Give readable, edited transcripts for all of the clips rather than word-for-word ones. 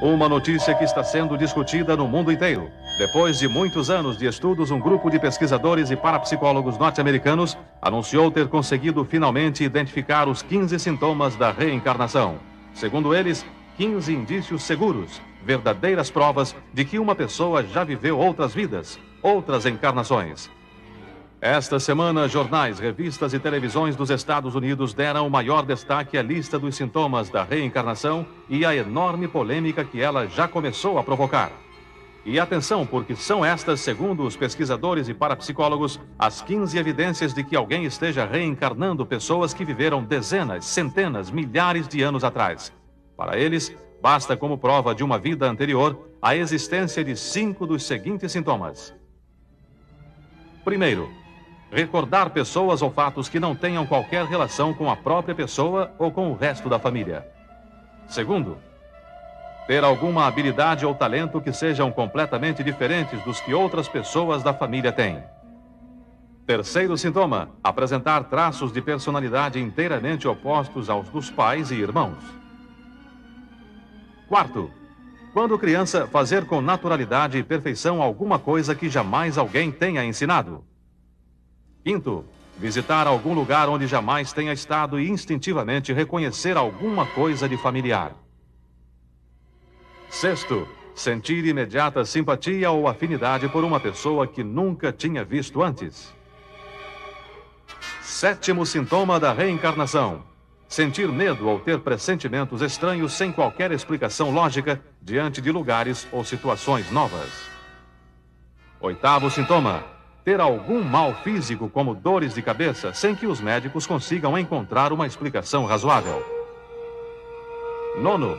Uma notícia que está sendo discutida no mundo inteiro. Depois de muitos anos de estudos, um grupo de pesquisadores e parapsicólogos norte-americanos anunciou ter conseguido finalmente identificar os 15 sintomas da reencarnação. Segundo eles, 15 indícios seguros, verdadeiras provas de que uma pessoa já viveu outras vidas, outras encarnações. Esta semana, jornais, revistas e televisões dos Estados Unidos deram o maior destaque à lista dos sintomas da reencarnação e à enorme polêmica que ela já começou a provocar. E atenção, porque são estas, segundo os pesquisadores e parapsicólogos, as 15 evidências de que alguém esteja reencarnando pessoas que viveram dezenas, centenas, milhares de anos atrás. Para eles, basta como prova de uma vida anterior a existência de 5 dos seguintes sintomas. Primeiro, recordar pessoas ou fatos que não tenham qualquer relação com a própria pessoa ou com o resto da família. Segundo, ter alguma habilidade ou talento que sejam completamente diferentes dos que outras pessoas da família têm. Terceiro sintoma, apresentar traços de personalidade inteiramente opostos aos dos pais e irmãos. Quarto, quando criança, fazer com naturalidade e perfeição alguma coisa que jamais alguém tenha ensinado. Quinto, visitar algum lugar onde jamais tenha estado e instintivamente reconhecer alguma coisa de familiar. Sexto, sentir imediata simpatia ou afinidade por uma pessoa que nunca tinha visto antes. Sétimo sintoma da reencarnação, sentir medo ou ter pressentimentos estranhos sem qualquer explicação lógica diante de lugares ou situações novas. Oitavo sintoma, ter algum mal físico como dores de cabeça sem que os médicos consigam encontrar uma explicação razoável. Nono,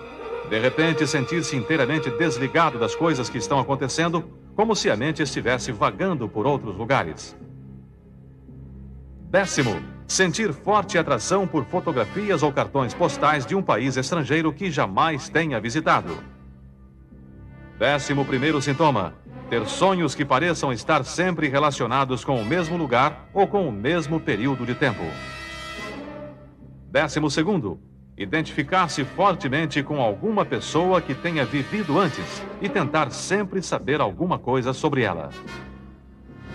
de repente sentir-se inteiramente desligado das coisas que estão acontecendo, como se a mente estivesse vagando por outros lugares. Décimo, sentir forte atração por fotografias ou cartões postais de um país estrangeiro que jamais tenha visitado. 11º sintoma, ter sonhos que pareçam estar sempre relacionados com o mesmo lugar ou com o mesmo período de tempo. 12º, identificar-se fortemente com alguma pessoa que tenha vivido antes e tentar sempre saber alguma coisa sobre ela.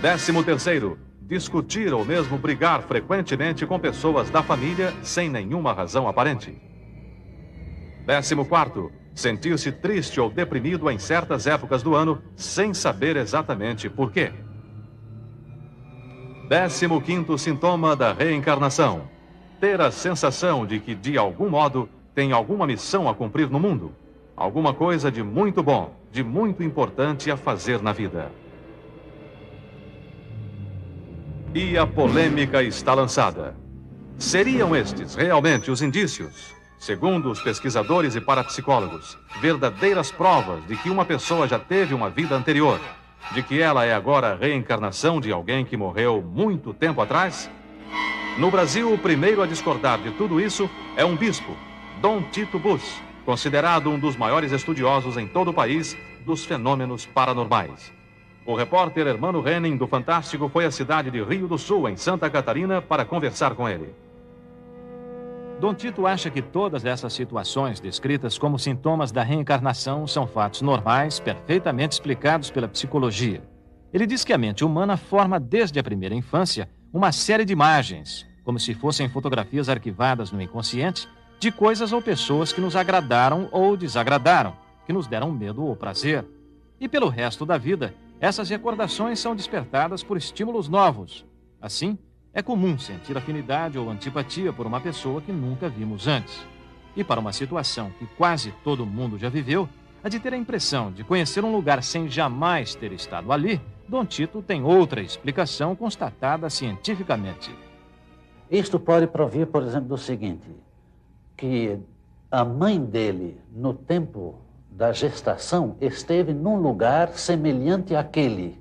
13º, discutir ou mesmo brigar frequentemente com pessoas da família sem nenhuma razão aparente. 14º, sentir-se triste ou deprimido em certas épocas do ano sem saber exatamente por quê. 15º sintoma da reencarnação, ter a sensação de que, de algum modo, tem alguma missão a cumprir no mundo, alguma coisa de muito bom, de muito importante a fazer na vida. E a polêmica está lançada. Seriam estes realmente os indícios, segundo os pesquisadores e parapsicólogos, verdadeiras provas de que uma pessoa já teve uma vida anterior, de que ela é agora a reencarnação de alguém que morreu muito tempo atrás? No Brasil, o primeiro a discordar de tudo isso é um bispo, Dom Tito Bus, considerado um dos maiores estudiosos em todo o país dos fenômenos paranormais. O repórter Hermano Henning, do Fantástico, foi à cidade de Rio do Sul, em Santa Catarina, para conversar com ele. Dom Tito acha que todas essas situações descritas como sintomas da reencarnação são fatos normais, perfeitamente explicados pela psicologia. Ele diz que a mente humana forma desde a primeira infância uma série de imagens, como se fossem fotografias arquivadas no inconsciente, de coisas ou pessoas que nos agradaram ou desagradaram, que nos deram medo ou prazer. E pelo resto da vida, essas recordações são despertadas por estímulos novos. Assim, é comum sentir afinidade ou antipatia por uma pessoa que nunca vimos antes. E para uma situação que quase todo mundo já viveu, a de ter a impressão de conhecer um lugar sem jamais ter estado ali, Dom Tito tem outra explicação constatada cientificamente. Isto pode provir, por exemplo, do seguinte, que a mãe dele, no tempo da gestação, esteve num lugar semelhante àquele,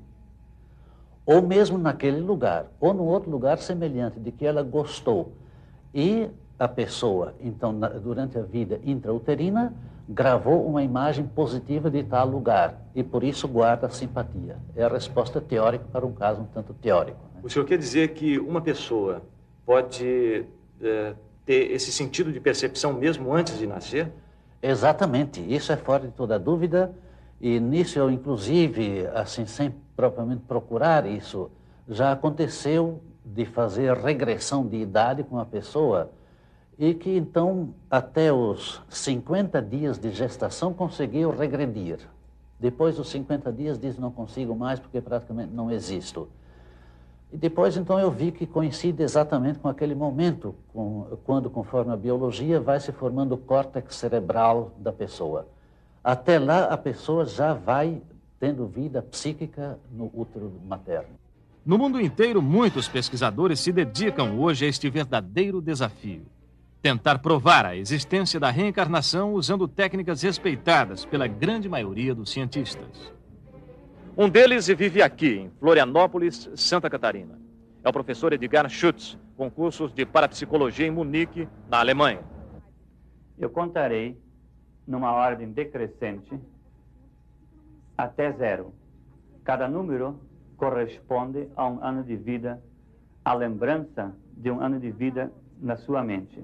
ou mesmo naquele lugar, ou num outro lugar semelhante, de que ela gostou. E a pessoa, então, durante a vida intrauterina, gravou uma imagem positiva de tal lugar, e por isso guarda simpatia. É a resposta teórica para um caso um tanto teórico, né? O senhor quer dizer que uma pessoa pode ter esse sentido de percepção mesmo antes de nascer? Exatamente, isso é fora de toda dúvida, e nisso eu, inclusive, assim, sem propriamente procurar isso, já aconteceu de fazer regressão de idade com uma pessoa e que, então, até os 50 dias de gestação conseguiu regredir. Depois dos 50 dias diz, não consigo mais porque praticamente não existo. E depois, então, eu vi que coincide exatamente com aquele momento, quando, conforme a biologia, vai se formando o córtex cerebral da pessoa. Até lá, a pessoa já vai tendo vida psíquica no útero materno. No mundo inteiro, muitos pesquisadores se dedicam hoje a este verdadeiro desafio. Tentar provar a existência da reencarnação usando técnicas respeitadas pela grande maioria dos cientistas. Um deles vive aqui, em Florianópolis, Santa Catarina. É o professor Edgar Schütz, com cursos de parapsicologia em Munique, na Alemanha. Eu contarei, numa ordem decrescente, até 0. Cada número corresponde a um ano de vida, a lembrança de um ano de vida na sua mente.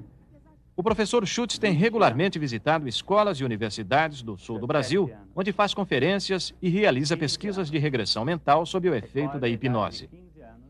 O professor Schütz tem regularmente visitado escolas e universidades do sul do Brasil, onde faz conferências e realiza pesquisas de regressão mental sob o efeito da hipnose.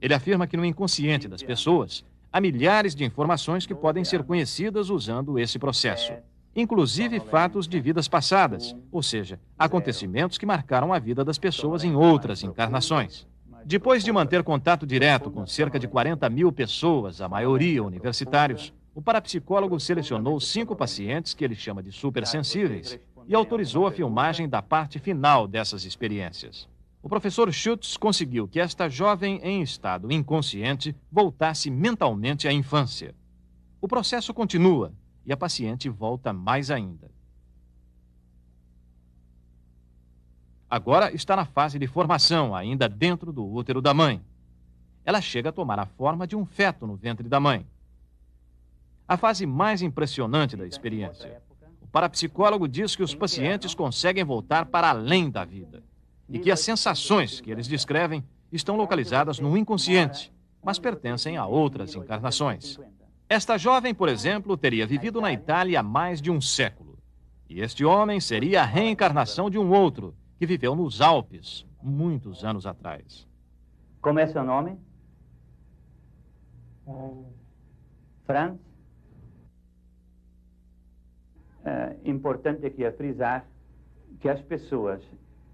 Ele afirma que no inconsciente das pessoas há milhares de informações que podem ser conhecidas usando esse processo, inclusive fatos de vidas passadas, ou seja, acontecimentos que marcaram a vida das pessoas em outras encarnações. Depois de manter contato direto com cerca de 40 mil pessoas, a maioria universitários, o parapsicólogo selecionou 5 pacientes que ele chama de supersensíveis e autorizou a filmagem da parte final dessas experiências. O professor Schütz conseguiu que esta jovem em estado inconsciente voltasse mentalmente à infância. O processo continua e a paciente volta mais ainda. Agora está na fase de formação, ainda dentro do útero da mãe. Ela chega a tomar a forma de um feto no ventre da mãe. A fase mais impressionante da experiência. O parapsicólogo diz que os pacientes conseguem voltar para além da vida e que as sensações que eles descrevem estão localizadas no inconsciente, mas pertencem a outras encarnações. Esta jovem, por exemplo, teria vivido na Itália há mais de um século. E este homem seria a reencarnação de um outro, que viveu nos Alpes, muitos anos atrás. Como é seu nome? Franz? Importante aqui é frisar que as pessoas,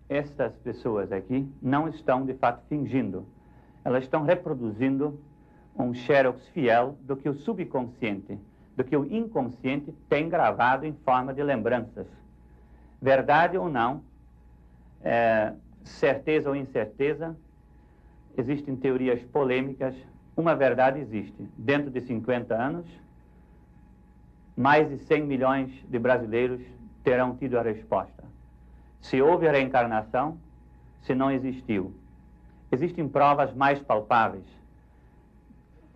estas pessoas aqui, não estão de fato fingindo. Elas estão reproduzindo um xerox fiel do que o subconsciente, do que o inconsciente tem gravado em forma de lembranças. Verdade ou não, certeza ou incerteza, existem teorias polêmicas. Uma verdade existe. Dentro de 50 anos, mais de 100 milhões de brasileiros terão tido a resposta. Se houve a reencarnação, se não existiu. Existem provas mais palpáveis.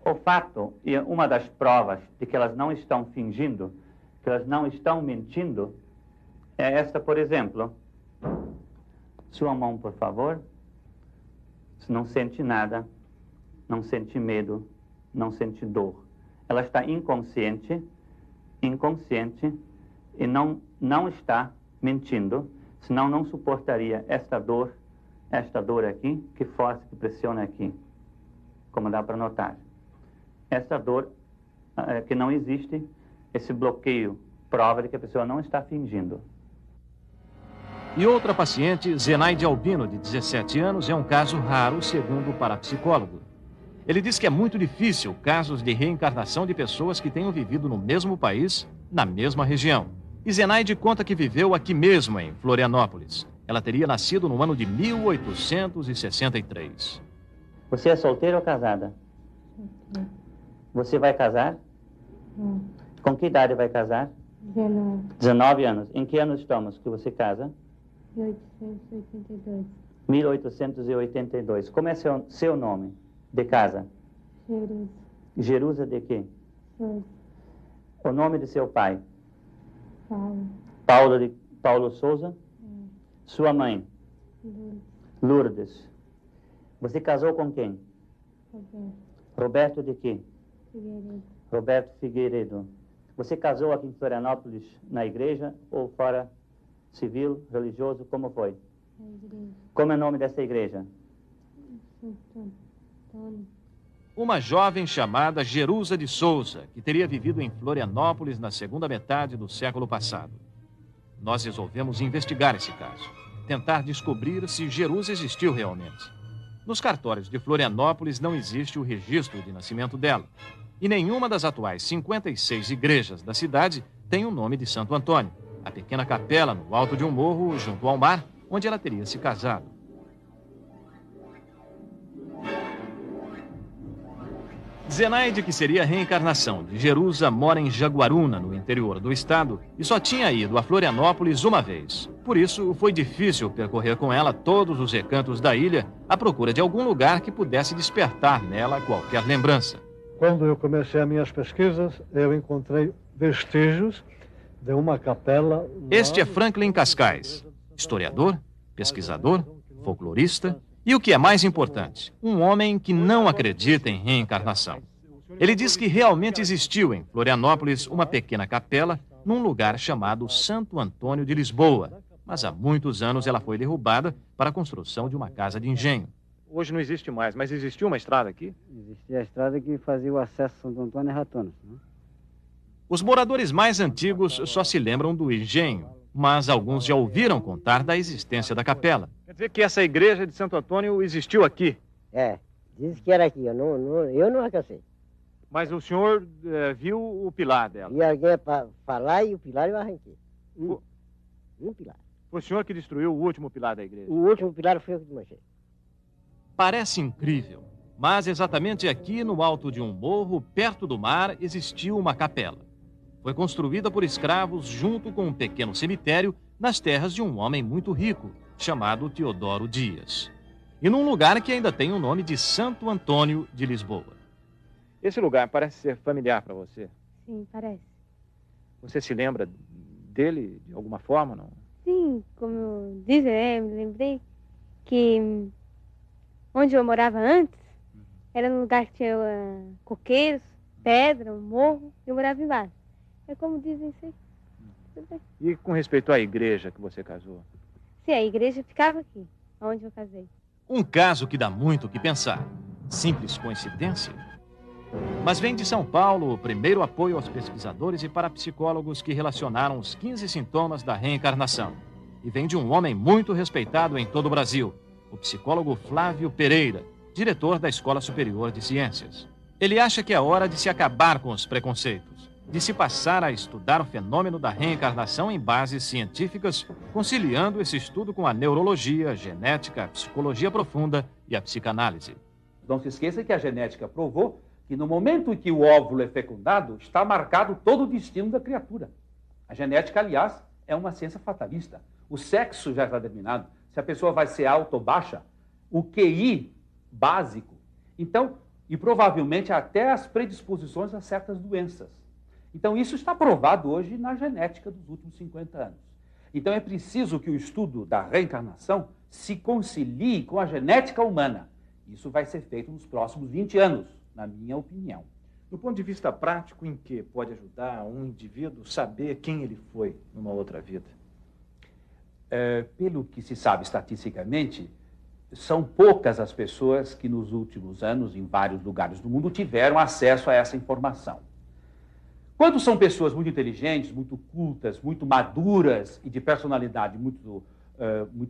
O fato, e uma das provas de que elas não estão fingindo, que elas não estão mentindo, é esta, por exemplo. Sua mão, por favor. Se não sente nada, não sente medo, não sente dor. Ela está inconsciente e não está mentindo, senão não suportaria esta dor aqui, que força, que pressiona aqui, como dá para notar. Esta dor que não existe, esse bloqueio, prova de que a pessoa não está fingindo. E outra paciente, Zenaide Albino, de 17 anos, é um caso raro, segundo o parapsicólogo. Ele diz que é muito difícil casos de reencarnação de pessoas que tenham vivido no mesmo país, na mesma região. E Zenaide conta que viveu aqui mesmo, em Florianópolis. Ela teria nascido no ano de 1863. Você é solteira ou casada? Você vai casar? Com que idade vai casar? 19. 19 anos. Em que ano estamos que você casa? 1882. 1882. Como é seu nome de casa? Jerusa. Jerusa de quê? Souza. O nome de seu pai? Paulo. Paulo Souza? Sua mãe? Lourdes. Lourdes. Você casou com quem? Roberto. Roberto de quê? Figueiredo. Roberto Figueiredo. Você casou aqui em Florianópolis na igreja ou fora, civil, religioso, como foi? Na igreja. Como é o nome dessa igreja? Santo Antônio. Uma jovem chamada Jerusa de Souza, que teria vivido em Florianópolis na segunda metade do século passado. Nós resolvemos investigar esse caso, tentar descobrir se Jerusa existiu realmente. Nos cartórios de Florianópolis não existe o registro de nascimento dela. E nenhuma das atuais 56 igrejas da cidade tem o nome de Santo Antônio, a pequena capela no alto de um morro junto ao mar, onde ela teria se casado. Zenaide, que seria a reencarnação de Jerusa, mora em Jaguaruna, no interior do estado, e só tinha ido a Florianópolis uma vez. Por isso, foi difícil percorrer com ela todos os recantos da ilha à procura de algum lugar que pudesse despertar nela qualquer lembrança. Quando eu comecei as minhas pesquisas, eu encontrei vestígios de uma capela... Este é Franklin Cascais, historiador, pesquisador, folclorista e, o que é mais importante, um homem que não acredita em reencarnação. Ele diz que realmente existiu em Florianópolis uma pequena capela num lugar chamado Santo Antônio de Lisboa, mas há muitos anos ela foi derrubada para a construção de uma casa de engenho. Hoje não existe mais, mas existiu uma estrada aqui? Existia a estrada que fazia o acesso a Santo Antônio e Ratonas. Né? Os moradores mais antigos só se lembram do engenho, mas alguns já ouviram contar da existência da capela. Quer dizer que essa igreja de Santo Antônio existiu aqui? É, diz que era aqui, eu não alcancei. Mas o senhor viu o pilar dela? E alguém para falar e o pilar eu arranquei. Um pilar. Foi o senhor que destruiu o último pilar da igreja? O último pilar foi eu que desmanchei. Parece incrível, mas exatamente aqui no alto de um morro, perto do mar, existiu uma capela. Foi construída por escravos junto com um pequeno cemitério nas terras de um homem muito rico, chamado Teodoro Dias. E num lugar que ainda tem o nome de Santo Antônio de Lisboa. Esse lugar parece ser familiar para você. Sim, parece. Você se lembra dele de alguma forma, não? Sim, como dizem, me lembrei que onde eu morava antes era num lugar que tinha coqueiros, pedra, um morro, e eu morava embaixo. É como dizem isso aí. E com respeito à igreja que você casou? Sim, a igreja ficava aqui, onde eu casei. Um caso que dá muito o que pensar. Simples coincidência? Mas vem de São Paulo o primeiro apoio aos pesquisadores e parapsicólogos que relacionaram os 15 sintomas da reencarnação. E vem de um homem muito respeitado em todo o Brasil, o psicólogo Flávio Pereira, diretor da Escola Superior de Ciências. Ele acha que é hora de se acabar com os preconceitos, de se passar a estudar o fenômeno da reencarnação em bases científicas, conciliando esse estudo com a neurologia, a genética, a psicologia profunda e a psicanálise. Não se esqueça que a genética provou que no momento em que o óvulo é fecundado, está marcado todo o destino da criatura. A genética, aliás, é uma ciência fatalista. O sexo já está determinado. Se a pessoa vai ser alta ou baixa, o QI básico. Então, e provavelmente até as predisposições a certas doenças. Então, isso está provado hoje na genética dos últimos 50 anos. Então, é preciso que o estudo da reencarnação se concilie com a genética humana. Isso vai ser feito nos próximos 20 anos, na minha opinião. Do ponto de vista prático, em que pode ajudar um indivíduo saber quem ele foi numa outra vida? Pelo que se sabe estatisticamente, são poucas as pessoas que nos últimos anos, em vários lugares do mundo, tiveram acesso a essa informação. Quando são pessoas muito inteligentes, muito cultas, muito maduras e de personalidade muito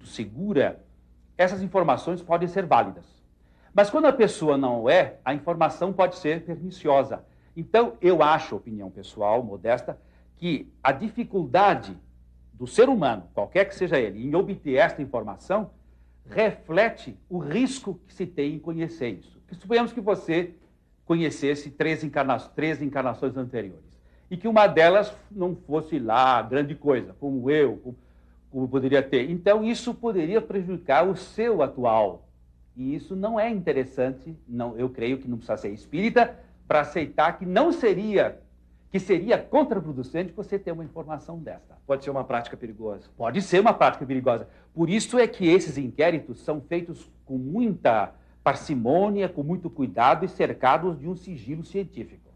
segura, essas informações podem ser válidas. Mas quando a pessoa não é, a informação pode ser perniciosa. Então, eu acho, opinião pessoal, modesta, que a dificuldade do ser humano, qualquer que seja ele, em obter esta informação, reflete o risco que se tem em conhecer isso. Suponhamos que você conhecesse três encarnações anteriores, e que uma delas não fosse lá grande coisa, como eu, como poderia ter. Então, isso poderia prejudicar o seu atual. E isso não é interessante, eu creio que não precisa ser espírita, para aceitar que seria contraproducente você ter uma informação desta. Pode ser uma prática perigosa. Pode ser uma prática perigosa. Por isso é que esses inquéritos são feitos com muita parcimônia, com muito cuidado e cercados de um sigilo científico.